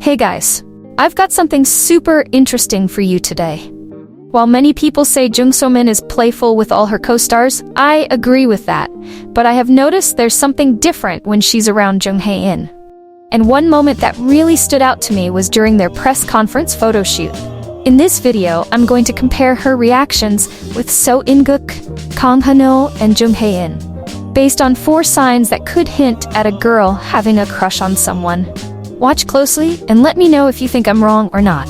Hey guys, I've got something super interesting for you today. While many people say Jung So-min is playful with all her co-stars, I agree with that, but I have noticed there's something different when she's around Jung Hae-in. And one moment that really stood out to me was during their press conference photo shoot. In this video, I'm going to compare her reactions with Seo In-guk, Kang Ha-neul, and Jung Hae-in, based on 4 signs that could hint at a girl having a crush on someone. Watch closely and let me know if you think I'm wrong or not.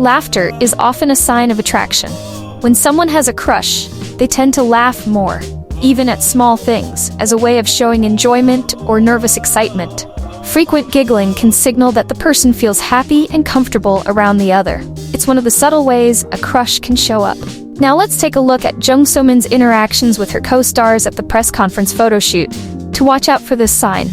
Laughter is often a sign of attraction. When someone has a crush, they tend to laugh more, even at small things, as a way of showing enjoyment or nervous excitement. Frequent giggling can signal that the person feels happy and comfortable around the other. It's one of the subtle ways a crush can show up. Now let's take a look at Jung So-min's interactions with her co-stars at the press conference photo shoot. To watch out for this sign.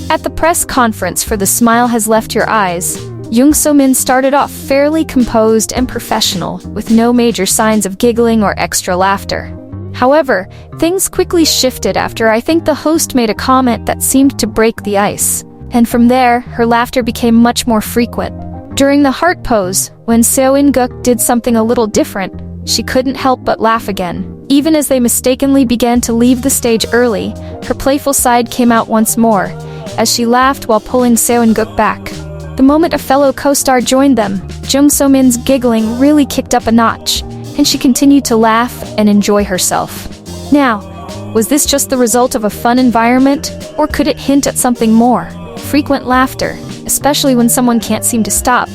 At the press conference for The Smile Has Left Your Eyes, Jung So-min started off fairly composed and professional, with no major signs of giggling or extra laughter. However, things quickly shifted after I think the host made a comment that seemed to break the ice. And from there, her laughter became much more frequent. During the heart pose, when Seo In-guk did something a little different, she couldn't help but laugh again. Even as they mistakenly began to leave the stage early, her playful side came out once more, as she laughed while pulling Seo In-guk back. The moment a fellow co-star joined them, Jung So-min's giggling really kicked up a notch, and she continued to laugh and enjoy herself. Now, was this just the result of a fun environment, or could it hint at something more? Frequent laughter, especially when someone can't seem to stop,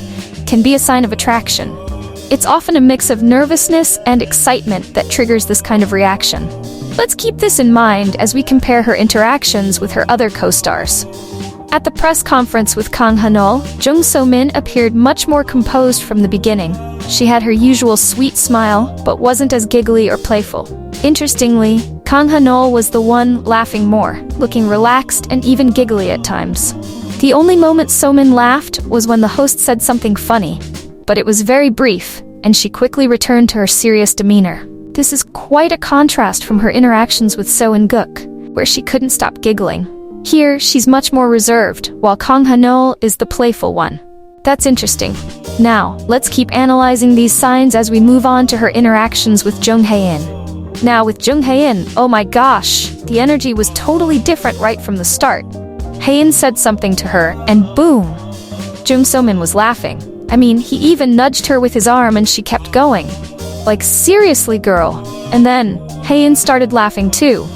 can be a sign of attraction. It's often a mix of nervousness and excitement that triggers this kind of reaction. Let's keep this in mind as we compare her interactions with her other co-stars. At the press conference with Kang Ha-neul, Jung So-min appeared much more composed from the beginning. She had her usual sweet smile, but wasn't as giggly or playful. Interestingly, Kang Ha-neul was the one laughing more, looking relaxed and even giggly at times. The only moment So-min laughed was when the host said something funny, but it was very brief, and she quickly returned to her serious demeanor. This is quite a contrast from her interactions with Seo In-guk, where she couldn't stop giggling. Here, she's much more reserved, while Kang Ha-neul is the playful one. That's interesting. Now, let's keep analyzing these signs as we move on to her interactions with Jung Hae-in. Now, with Jung Hae-in, oh my gosh, the energy was totally different right from the start. Hae-in said something to her, and boom! Jung So-min was laughing. I mean, he even nudged her with his arm and she kept going. Like, seriously, girl. And then, Hae-in started laughing too.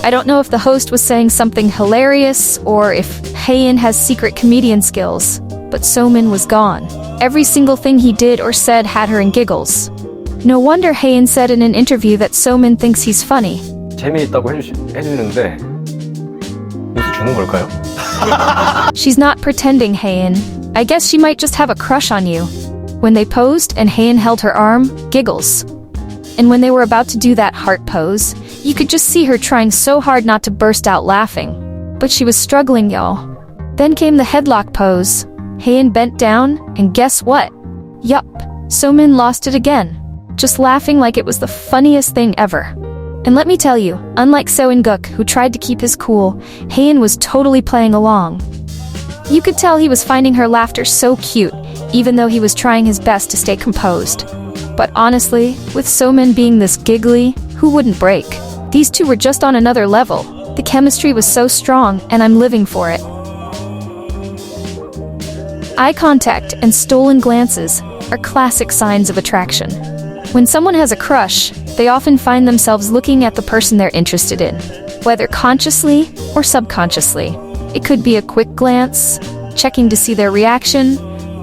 I don't know if the host was saying something hilarious or if Hae-in has secret comedian skills, but So-min was gone. Every single thing he did or said had her in giggles. No wonder Hae-in said in an interview that So-min thinks he's funny. 재미있다고 해주는데 무슨 주는 걸까요? She's not pretending, Hae-in. I guess she might just have a crush on you. When they posed and Hae-in held her arm, giggles. And when they were about to do that heart pose, you could just see her trying so hard not to burst out laughing. But she was struggling, y'all. Then came the headlock pose. Hae-in bent down, and guess what? Yup, So-min lost it again, just laughing like it was the funniest thing ever. And let me tell you, unlike Seo In-guk, who tried to keep his cool, Hae-in was totally playing along. You could tell he was finding her laughter so cute, even though he was trying his best to stay composed. But honestly, with So-min being this giggly, who wouldn't break? These two were just on another level. The chemistry was so strong, and I'm living for it. Eye contact and stolen glances are classic signs of attraction. When someone has a crush, they often find themselves looking at the person they're interested in, whether consciously or subconsciously. It could be a quick glance, checking to see their reaction,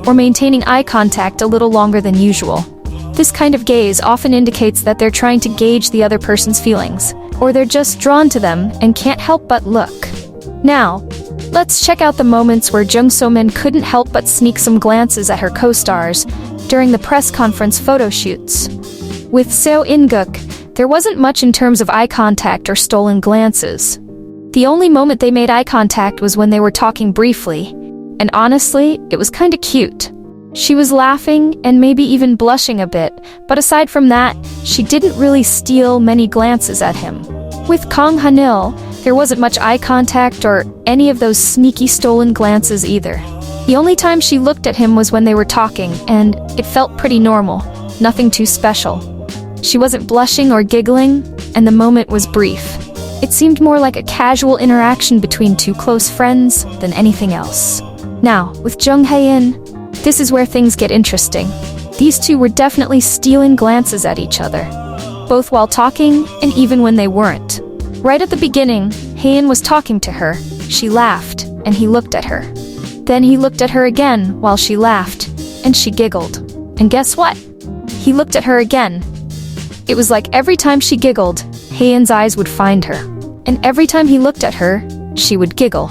or maintaining eye contact a little longer than usual. This kind of gaze often indicates that they're trying to gauge the other person's feelings, or they're just drawn to them and can't help but look. Now, let's check out the moments where Jung So-min couldn't help but sneak some glances at her co-stars during the press conference photo shoots. With Seo In-guk, there wasn't much in terms of eye contact or stolen glances. The only moment they made eye contact was when they were talking briefly, and honestly, it was kinda cute. She was laughing and maybe even blushing a bit, but aside from that, she didn't really steal many glances at him. With Kang Ha-neul, There wasn't much eye contact or any of those sneaky stolen glances either. The only time she looked at him was when they were talking, and it felt pretty normal, nothing too special. She wasn't blushing or giggling, and the moment was brief. It seemed more like a casual interaction between two close friends than anything else. Now, with Jung Hae-in, this is where things get interesting. These two were definitely stealing glances at each other, both while talking and even when they weren't. Right at the beginning, Hae-in was talking to her. She laughed, and he looked at her. Then he looked at her again while she laughed, and she giggled. And guess what? He looked at her again. It was like every time she giggled, Hae-in's eyes would find her. And every time he looked at her, she would giggle.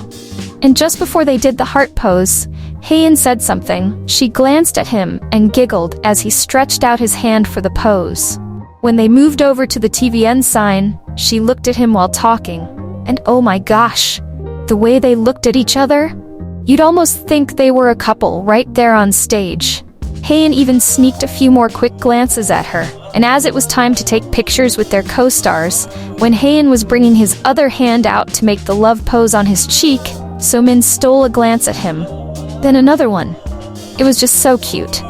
And just before they did the heart pose, Hae-in said something. She glanced at him and giggled as he stretched out his hand for the pose. When they moved over to the TVN sign, she looked at him while talking. And oh my gosh, the way they looked at each other, you'd almost think they were a couple right there on stage. Hae-in even sneaked a few more quick glances at her, and as it was time to take pictures with their co-stars, when Hae-in was bringing his other hand out to make the love pose on his cheek, So-min stole a glance at him. Then another one. It was just so cute.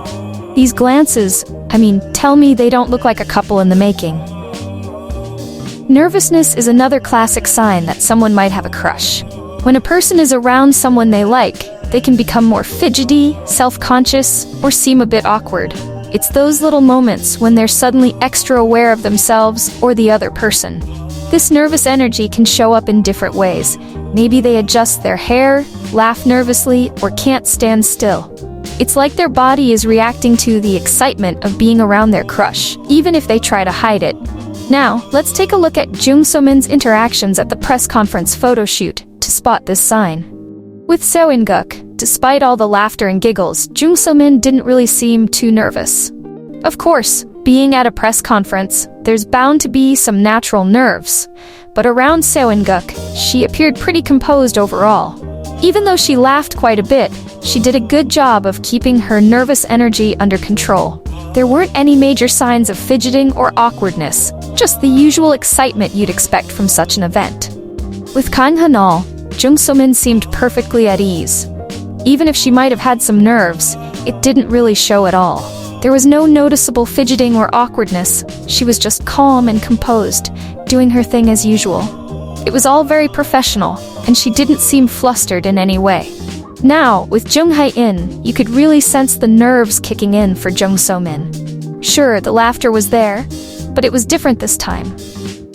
These glances, tell me they don't look like a couple in the making. Nervousness is another classic sign that someone might have a crush. When a person is around someone they like, they can become more fidgety, self-conscious, or seem a bit awkward. It's those little moments when they're suddenly extra aware of themselves or the other person. This nervous energy can show up in different ways. Maybe they adjust their hair, laugh nervously, or can't stand still. It's like their body is reacting to the excitement of being around their crush, even if they try to hide it. Now, let's take a look at Jung So-min's interactions at the press conference photo shoot to spot this sign. With Seo In-guk, despite all the laughter and giggles, Jung So-min didn't really seem too nervous. Of course, being at a press conference, there's bound to be some natural nerves, but around Seo In-guk, she appeared pretty composed overall. Even though she laughed quite a bit, she did a good job of keeping her nervous energy under control. There weren't any major signs of fidgeting or awkwardness, just the usual excitement you'd expect from such an event. With Kang Ha-neul, Jung So-min seemed perfectly at ease. Even if she might have had some nerves, it didn't really show at all. There was no noticeable fidgeting or awkwardness. She was just calm and composed, doing her thing as usual. It was all very professional, and she didn't seem flustered in any way. Now, with Jung Hae-in, you could really sense the nerves kicking in for Jung So-min. Sure, the laughter was there, but it was different this time.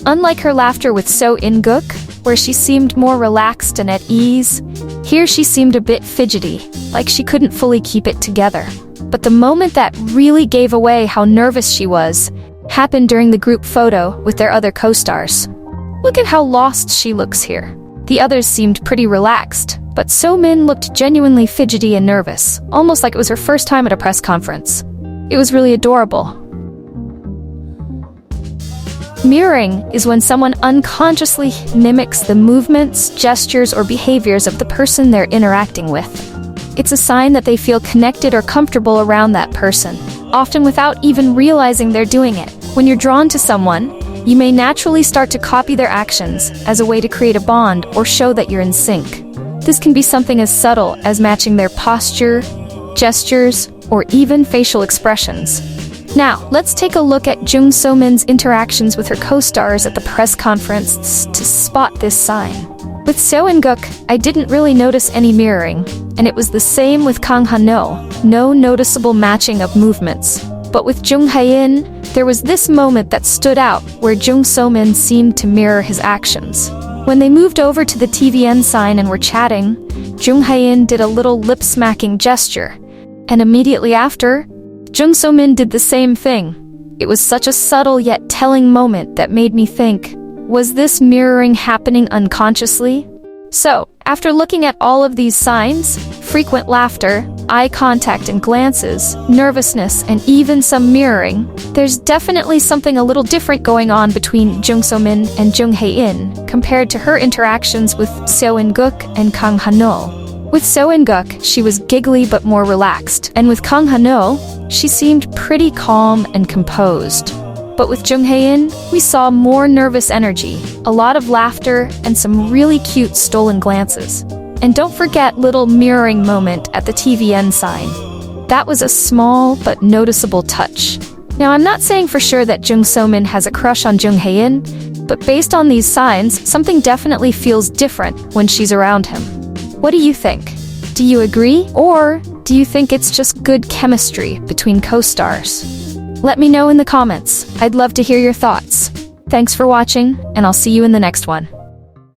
Unlike her laughter with Seo In-guk, where she seemed more relaxed and at ease, here she seemed a bit fidgety, like she couldn't fully keep it together. But the moment that really gave away how nervous she was happened during the group photo with their other co-stars. Look at how lost she looks here. The others seemed pretty relaxed, but So-min looked genuinely fidgety and nervous, almost like it was her first time at a press conference. It was really adorable. Mirroring is when someone unconsciously mimics the movements, gestures, or behaviors of the person they're interacting with. It's a sign that they feel connected or comfortable around that person, often without even realizing they're doing it. When you're drawn to someone, you may naturally start to copy their actions as a way to create a bond or show that you're in sync. This can be something as subtle as matching their posture, gestures, or even facial expressions. Now, let's take a look at Jung So-min's interactions with her co-stars at the press conference to spot this sign. With Seo In-guk, I didn't really notice any mirroring, and it was the same with Kang Ha-neul, no noticeable matching of movements. But with Jung Hae-in, there was this moment that stood out where Jung So-min seemed to mirror his actions. When they moved over to the TVN sign and were chatting, Jung Hae-in did a little lip-smacking gesture, and immediately after, Jung So-min did the same thing. It was such a subtle yet telling moment that made me think, was this mirroring happening unconsciously? So, after looking at all of these signs, frequent laughter, eye contact and glances, nervousness, and even some mirroring, there's definitely something a little different going on between Jung So-min and Jung Hae-in compared to her interactions with Seo In-guk and Kang Ha-neul. With Seo In-guk, she was giggly but more relaxed, and with Kang Ha-neul, she seemed pretty calm and composed. But with Jung Hae-in, we saw more nervous energy, a lot of laughter, and some really cute stolen glances. And don't forget little mirroring moment at the TVN sign. That was a small but noticeable touch. Now, I'm not saying for sure that Jung So-min has a crush on Jung Hae-in, but based on these signs, something definitely feels different when she's around him. What do you think? Do you agree? Or do you think it's just good chemistry between co-stars? Let me know in the comments. I'd love to hear your thoughts. Thanks for watching, and I'll see you in the next one.